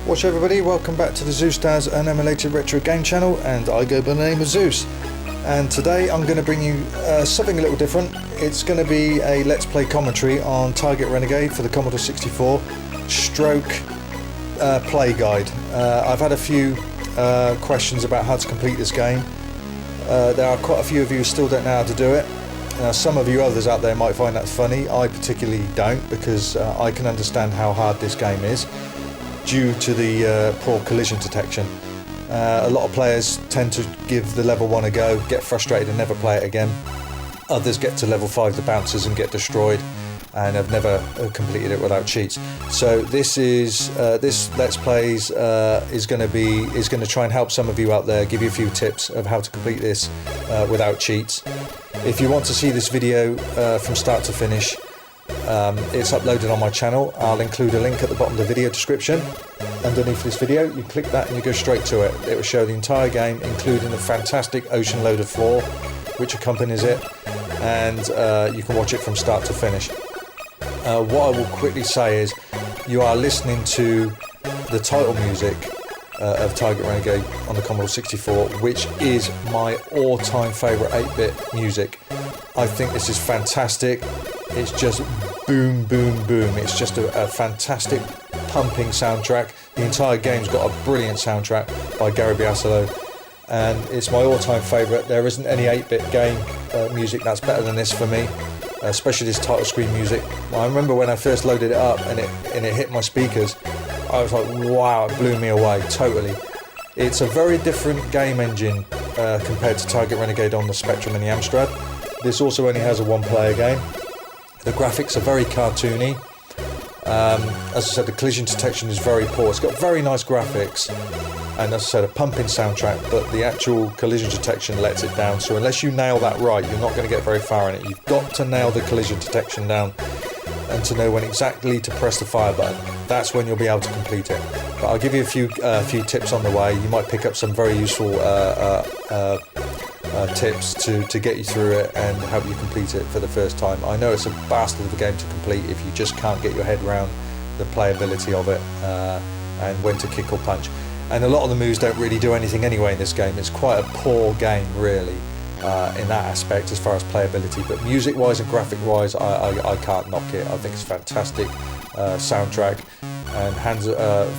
Watch everybody, welcome back to the Zeusdaz Unemulated Retro Game Channel, and I go by the name of Zeus. And today I'm going to bring you something a little different. It's going to be a Let's Play commentary on Target Renegade for the Commodore 64 stroke play guide. I've had a few questions about how to complete this game. There are quite a few of you who still don't know how to do it. Some of you others out there might find that funny. I particularly don't, because I can understand how hard this game is due to the poor collision detection. A lot of players tend to give the level 1 a go, get frustrated and never play it again. Others get to level 5 the bouncers and get destroyed and have never completed it without cheats. So this is this Let's Plays is going to try and help some of you out there, give you a few tips of how to complete this without cheats. If you want to see this video from start to finish, it's uploaded on my channel. I'll include a link at the bottom of the video description underneath this video. You click that and you go straight to it. It will show the entire game, including the fantastic ocean loaded floor which accompanies it, and you can watch it from start to finish. What I will quickly say is you are listening to the title music of Target Renegade on the Commodore 64, which is my all-time favourite 8-bit music. I think this is fantastic. It's just boom, boom, boom. It's just a fantastic pumping soundtrack. The entire game's got a brilliant soundtrack by Gary Biasolo, and it's my all-time favourite. There isn't any 8-bit game music that's better than this for me, especially this title screen music. I remember when I first loaded it up and it hit my speakers, I was like, wow, it blew me away, totally. It's a very different game engine compared to Target Renegade on the Spectrum and the Amstrad. This also only has a one-player game. The graphics are very cartoony. As I said, the collision detection is very poor. It's got very nice graphics and, as I said, a pumping soundtrack, but the actual collision detection lets it down. So unless you nail that right, you're not going to get very far in it. You've got to nail the collision detection down and to know when exactly to press the fire button. That's when you'll be able to complete it. But I'll give you a few tips on the way. You might pick up some very useful tips to get you through it and help you complete it for the first time. I know it's a bastard of a game to complete if you just can't get your head around the playability of it and when to kick or punch. And a lot of the moves don't really do anything anyway in this game. It's quite a poor game, really, in that aspect as far as playability. But music-wise and graphic-wise, I can't knock it. I think it's a fantastic soundtrack. And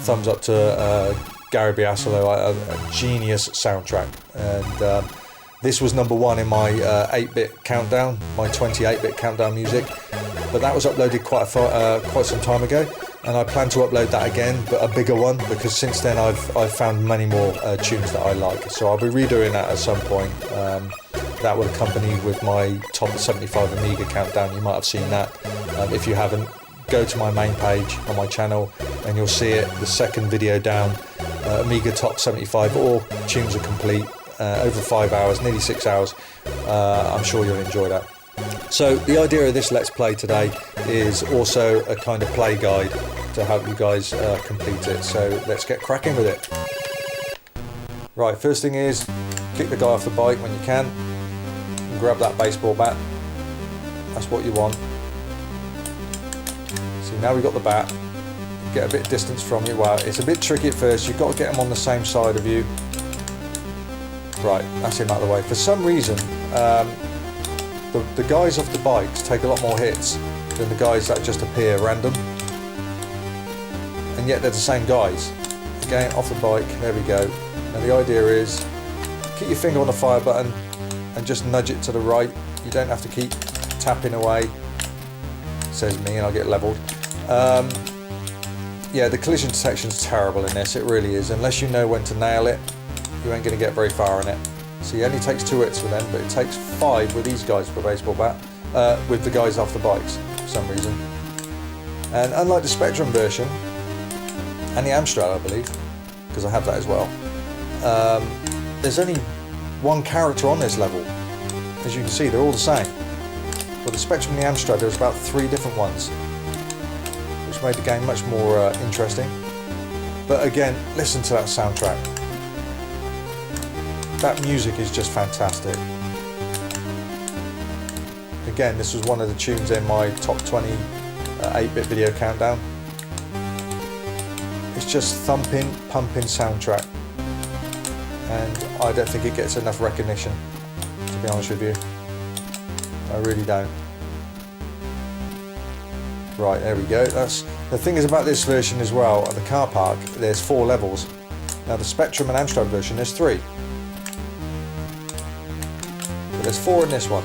thumbs up to Gary Biasolo, a genius soundtrack. And this was number 1 in my 8-bit countdown, my 28-bit countdown music. But that was uploaded quite some time ago, and I plan to upload that again, but a bigger one, because since then I've found many more tunes that I like. So I'll be redoing that at some point. That will accompany with my top 75 Amiga countdown. You might have seen that. If you haven't, go to my main page on my channel and you'll see it, the second video down. Amiga top 75, all tunes are complete, over 5 hours, nearly 6 hours. I'm sure you'll enjoy that. So the idea of this Let's Play today is also a kind of play guide to help you guys complete it. So let's get cracking with it. Right, first thing is kick the guy off the bike when you can and grab that baseball bat. That's what you want. See, now we've got the bat. Get a bit of distance from you. Well, it's a bit tricky at first. You've got to get him on the same side of you. Right, that's him out of the way. For some reason, the guys off the bikes take a lot more hits than the guys that just appear random. And yet they're the same guys. Again, off the bike, there we go. Now the idea is, keep your finger on the fire button and just nudge it to the right. You don't have to keep tapping away, says me, and I'll get leveled. Yeah, the collision detection's terrible in this, it really is. Unless you know when to nail it, you ain't going to get very far in it. So it only takes 2 hits with them, but it takes 5 with these guys for a baseball bat, with the guys off the bikes for some reason. And unlike the Spectrum version, and the Amstrad I believe, because I have that as well, there's only 1 character on this level. As you can see, they're all the same. With the Spectrum and the Amstrad, there's about 3 different ones, which made the game much more interesting. But again, listen to that soundtrack. That music is just fantastic. Again, this was one of the tunes in my top 20 8-bit video countdown. It's just thumping, pumping soundtrack, and I don't think it gets enough recognition, to be honest with you. I really don't. Right, there we go. That's the thing is about this version as well. At the car park, there's 4 levels. Now the Spectrum and Amstrad version, there's 3. But there's 4 in this one.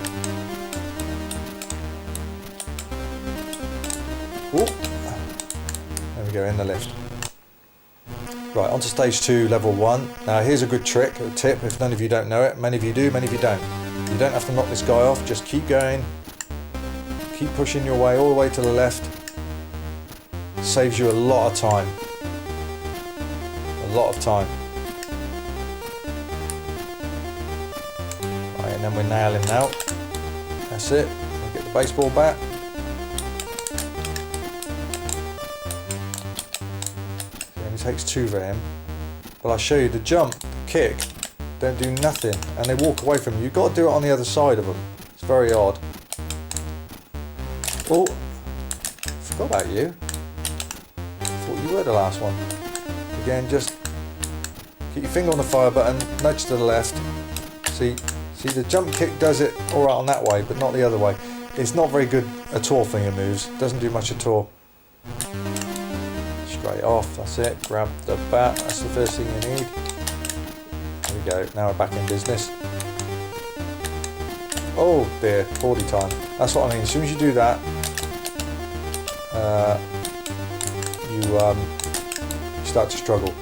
Ooh. There we go, in the lift. Right, on to stage 2, level 1. Now here's a good trick, a tip, if none of you don't know it. Many of you do, many of you don't. You don't have to knock this guy off, just keep going. Keep pushing your way all the way to the left. Saves you a lot of time. A lot of time. Right, and then we're nailing now. That's it. We'll get the baseball bat. It only takes 2 for him. But I'll show you the jump, the kick, don't do nothing. And they walk away from you. You've got to do it on the other side of them. It's very odd. Oh, forgot about you. Thought you were the last one. Again, just keep your finger on the fire button, nudge to the left. See, the jump kick does it alright on that way, but not the other way. It's not very good at all for your moves. Doesn't do much at all. Straight off, that's it. Grab the bat, that's the first thing you need. There we go, now we're back in business. Oh dear, 40 time. That's what I mean. As soon as you do that, you start to struggle.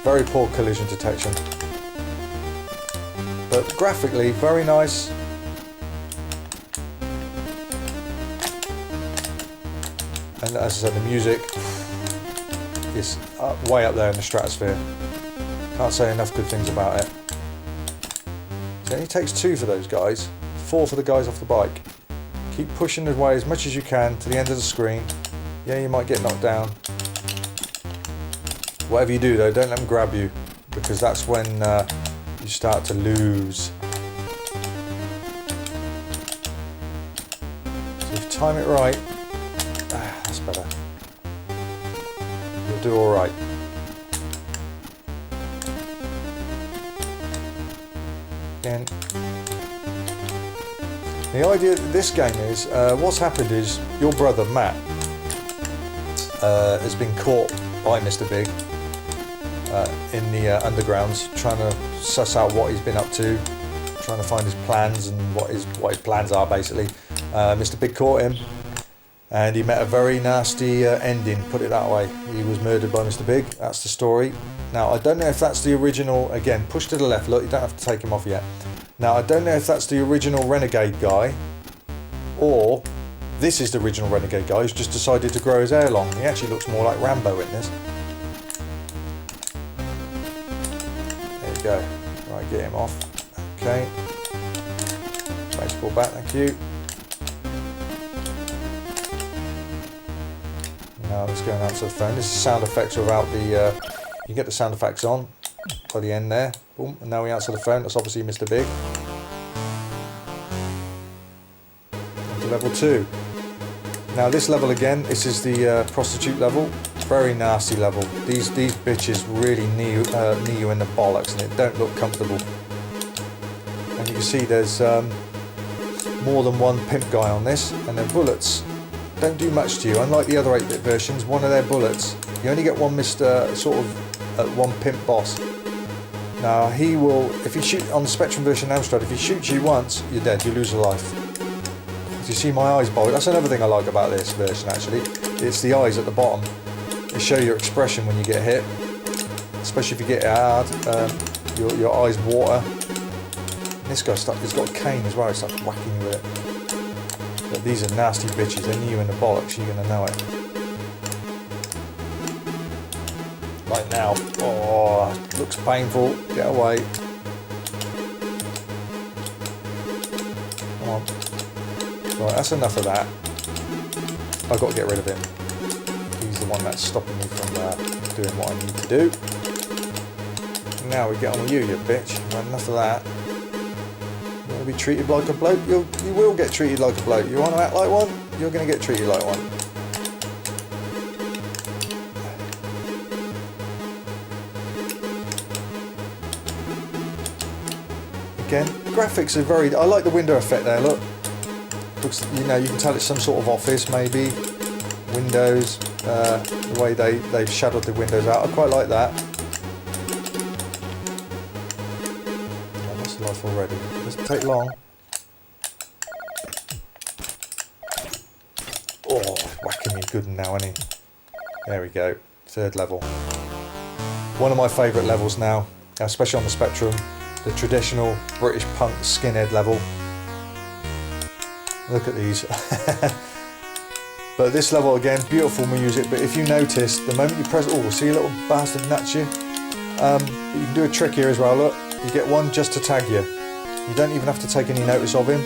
Very poor collision detection. But graphically, very nice. And as I said, the music is way up there in the stratosphere. Can't say enough good things about it. So it only takes 2 for those guys. 4 for the guys off the bike. Keep pushing away as much as you can to the end of the screen. Yeah, you might get knocked down. Whatever you do though, don't let them grab you, because that's when you start to lose. So if you time it right, that's better. You'll do alright. Again. The idea of this game is, what's happened is your brother Matt has been caught by Mr. Big in the undergrounds, trying to suss out what he's been up to, trying to find his plans and what his plans are basically. Mr. Big caught him and he met a very nasty ending, put it that way. He was murdered by Mr. Big, that's the story. Now I don't know if that's the original, again push to the left, look, you don't have to take him off yet. Now I don't know if that's the original Renegade guy, or this is the original Renegade guy who's just decided to grow his hair long. He actually looks more like Rambo in this. There you go. Right, get him off. Okay. Baseball bat, thank you. Now let's go and answer the phone. This is sound effects without the, you get the sound effects on by the end there. Boom, and now we answer the phone. That's obviously Mr. Big. On to level 2. Now this level again, this is the prostitute level. Very nasty level. These bitches really knee you in the bollocks and it don't look comfortable. And you can see there's more than one pimp guy on this, and their bullets don't do much to you. Unlike the other 8-bit versions, one of their bullets, you only get one one pimp boss. Now he will, if you shoot on the Spectrum version Amstrad, if he shoots you once, you're dead, you lose a life. You see my eyes bulge. That's another thing I like about this version actually. It's the eyes at the bottom. They show your expression when you get hit. Especially if you get hard, your eyes water. And this guy's he's got a cane as well, he starts whacking you with it. But these are nasty bitches, they knee you in the bollocks, you're going to know it. Right now, oh, looks painful, get away. Come on. Right, that's enough of that. I've got to get rid of him. He's the one that's stopping me from doing what I need to do. Now we get on with you, you bitch. Right, enough of that. You want to be treated like a bloke? You will get treated like a bloke. You want to act like one? You're going to get treated like one. again, graphics are very... I like the window effect there, look. Looks, you know, you can tell it's some sort of office, maybe. Windows, the way they've shadowed the windows out. I quite like that. Oh, that's the life already. It doesn't take long. Oh, whacking me good now, isn't he? There we go. 3rd level. One of my favourite levels now, especially on the Spectrum. The traditional British punk skinhead level. Look at these. But this level again, beautiful music, but if you notice, the moment you press... Oh, see a little bastard nuts you? You can do a trick here as well, look. You get one just to tag you. You don't even have to take any notice of him.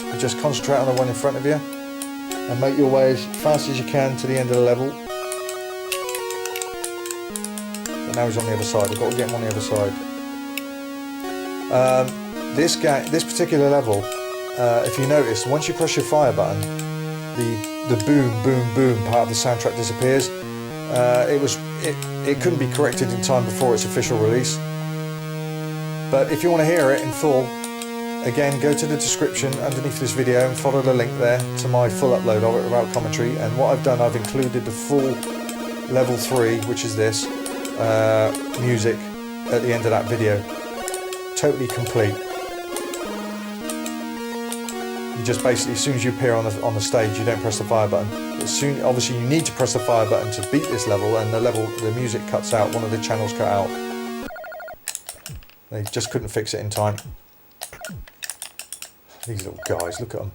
You just concentrate on the one in front of you and make your way as fast as you can to the end of the level. But now he's on the other side. I've got to get him on the other side. This particular level, if you notice, once you press your fire button, the boom, boom, boom part of the soundtrack disappears. It couldn't be corrected in time before its official release. But if you want to hear it in full, again, go to the description underneath this video and follow the link there to my full upload of it without commentary. And what I've done, I've included the full level 3, which is this, music at the end of that video. Totally complete. You just basically, as soon as you appear on the stage, you don't press the fire button. Obviously you need to press the fire button to beat this level, and the music cuts out, one of the channels cut out. They just couldn't fix it in time. These little guys, look at them.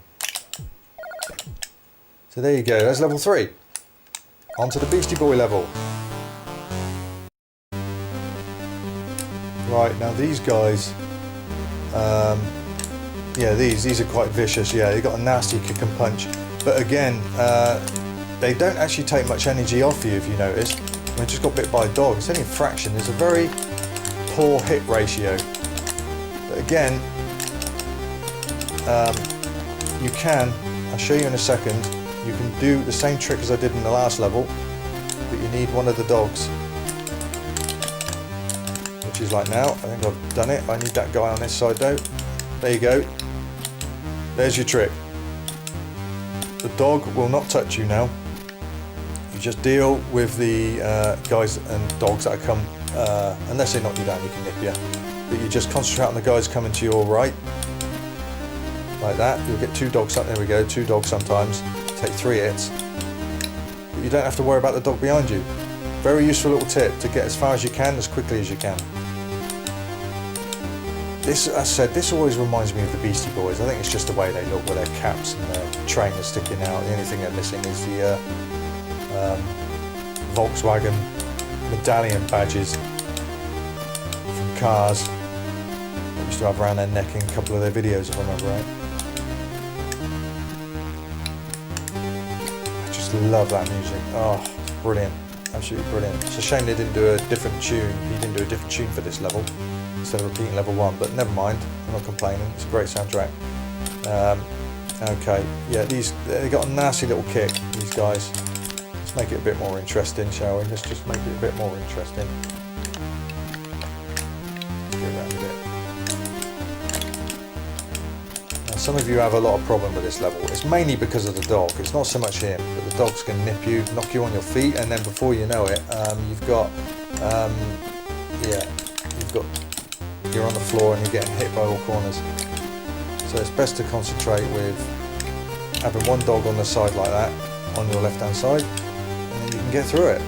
So there you go, that's level 3. On to the Beastie Boy level. Right, now these guys, yeah, these are quite vicious. Yeah, they got a nasty kick and punch. But again, they don't actually take much energy off you if you notice. I just got bit by a dog. It's only a fraction. There's a very poor hit ratio. But again, you can, I'll show you in a second, you can do the same trick as I did in the last level, but you need one of the dogs. Which is like now, I think I've done it. I need that guy on this side though. There you go. There's your trick. The dog will not touch you now. You just deal with the guys and dogs that come, unless they knock you down, you can nip you. But you just concentrate on the guys coming to your right. Like that. You'll get 2 dogs, there we go, 2 dogs sometimes. Take 3 hits. But you don't have to worry about the dog behind you. Very useful little tip to get as far as you can, as quickly as you can. This, as I said, this always reminds me of the Beastie Boys. I think it's just the way they look with their caps and their trainers sticking out. The only thing they're missing is the Volkswagen medallion badges from cars they used to have around their neck in a couple of their videos, if I remember right. I just love that music. Oh, it's brilliant. Absolutely brilliant. It's a shame they didn't do a different tune. He didn't do a different tune for this level instead of repeating level 1, but never mind. I'm not complaining. It's a great soundtrack. Okay, yeah, they got a nasty little kick, these guys. Let's make it a bit more interesting, shall we? Let's just make it a bit more interesting. Let's go around a bit. Now, some of you have a lot of problem with this level. It's mainly because of the dog. It's not so much him, but the dog's going to nip you, knock you on your feet, and then before you know it, you're on the floor and you're getting hit by all corners. So it's best to concentrate with having one dog on the side like that, on your left hand side, and then you can get through it.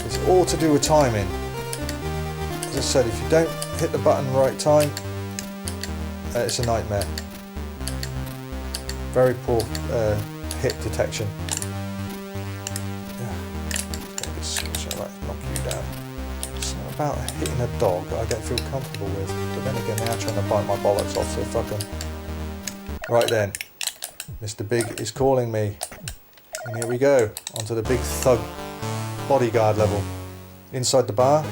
It's all to do with timing. As I said, if you don't hit the button right time, it's a nightmare. Very poor hit detection. Knock you down. It's not about hitting a dog that I don't feel comfortable with, but then again they are trying to bite my bollocks off, so fuck them. Right then, Mr. Big is calling me, and here we go, onto the big thug bodyguard level. Inside the bar.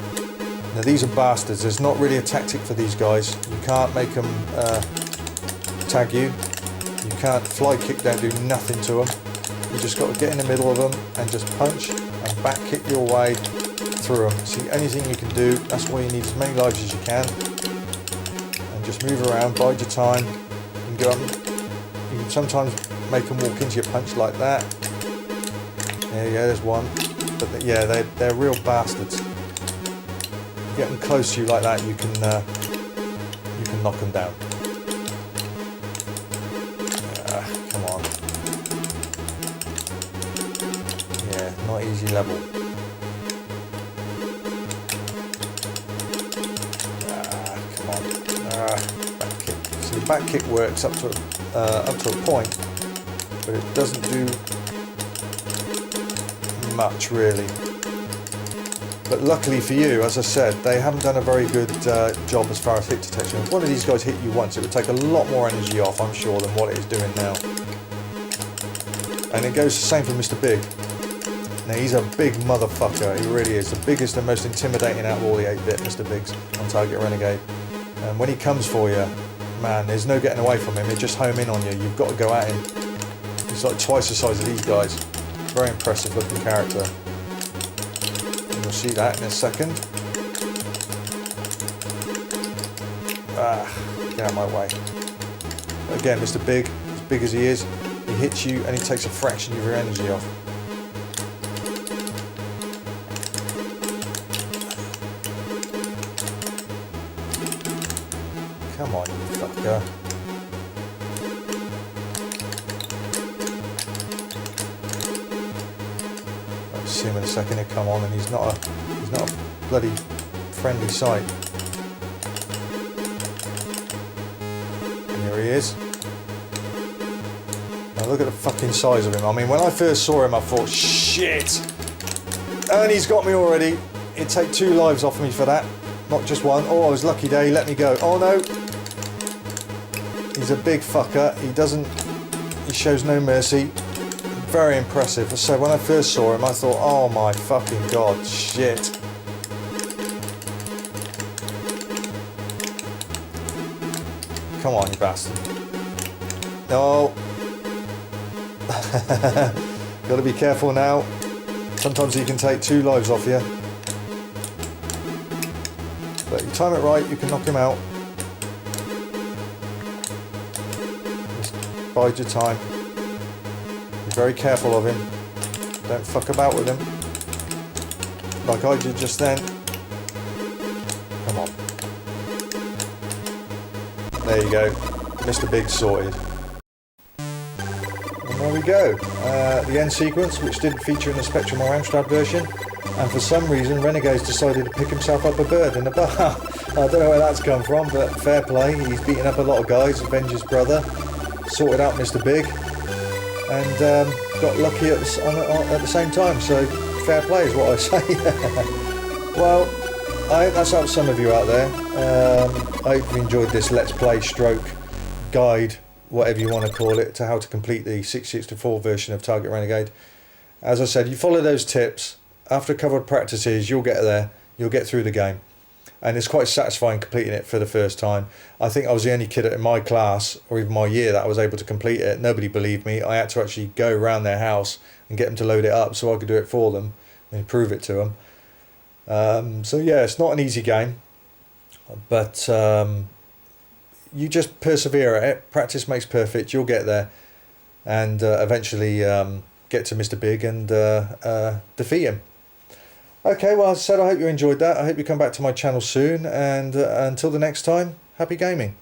Now these are bastards, there's not really a tactic for these guys. You can't make them tag you, you can't fly kick, don't do nothing to them. You just got to get in the middle of them and just punch and back kick your way through them. See, anything you can do, that's why you need as many lives as you can. And just move around, bide your time. You can go up, you can sometimes make them walk into your punch like that. There you go, there's one. But yeah, they're real bastards. Get them close to you like that, you can knock them down. Come on. Yeah, not easy level. Come on. Back kick. So the back kick works up to a point, but it doesn't do much really. But luckily for you, as I said, they haven't done a very good job as far as hit detection. If one of these guys hit you once, it would take a lot more energy off, I'm sure, than what it is doing now. And it goes the same for Mr. Big. Now, he's a big motherfucker, he really is. The biggest and most intimidating out of all the 8-bit Mr. Bigs on Target Renegade. And when he comes for you, man, there's no getting away from him. He'll just home in on you. You've got to go at him. He's like twice the size of these guys. Very impressive looking character. You'll see that in a second. Get out of my way. But again, Mr. Big, as big as he is, he hits you and he takes a fraction of your energy off. Come on, you fucker. See him in a second, he'll come on, and he's not a bloody friendly sight. And here he is. Now look at the fucking size of him. I mean, when I first saw him, I thought, shit! And he's got me already. He'd take 2 lives off me for that, not just 1. Oh, I was lucky there, he let me go. Oh no! He's a big fucker. He shows no mercy. Very impressive. So when I first saw him, I thought, oh my fucking god, shit. Come on, you bastard. No. Gotta be careful now. Sometimes he can take 2 lives off you. But you time it right, you can knock him out. Just bide your time. Be very careful of him. Don't fuck about with him. Like I did just then. Come on. There you go. Mr. Big sorted. And there we go. The end sequence, which didn't feature in the Spectrum or Amstrad version. And for some reason, Renegade's decided to pick himself up a bird in the bar. I don't know where that's come from, but fair play. He's beaten up a lot of guys, avenged his brother, sorted out Mr. Big, and got lucky at the same time. So fair play is what I say. Well, I hope that's helped some of you out there. I hope you enjoyed this Let's Play stroke guide, whatever you want to call it, to how to complete the 664 version of Target Renegade. As I said, you follow those tips. After a couple of practices, you'll get there, you'll get through the game. And it's quite satisfying completing it for the first time. I think I was the only kid in my class, or even my year, that I was able to complete it. Nobody believed me. I had to actually go around their house and get them to load it up so I could do it for them and prove it to them. So yeah, it's not an easy game. But you just persevere at it. Practice makes perfect. You'll get there. And eventually get to Mr. Big and defeat him. Okay, well, as I said, I hope you enjoyed that. I hope you come back to my channel soon, and until the next time, happy gaming.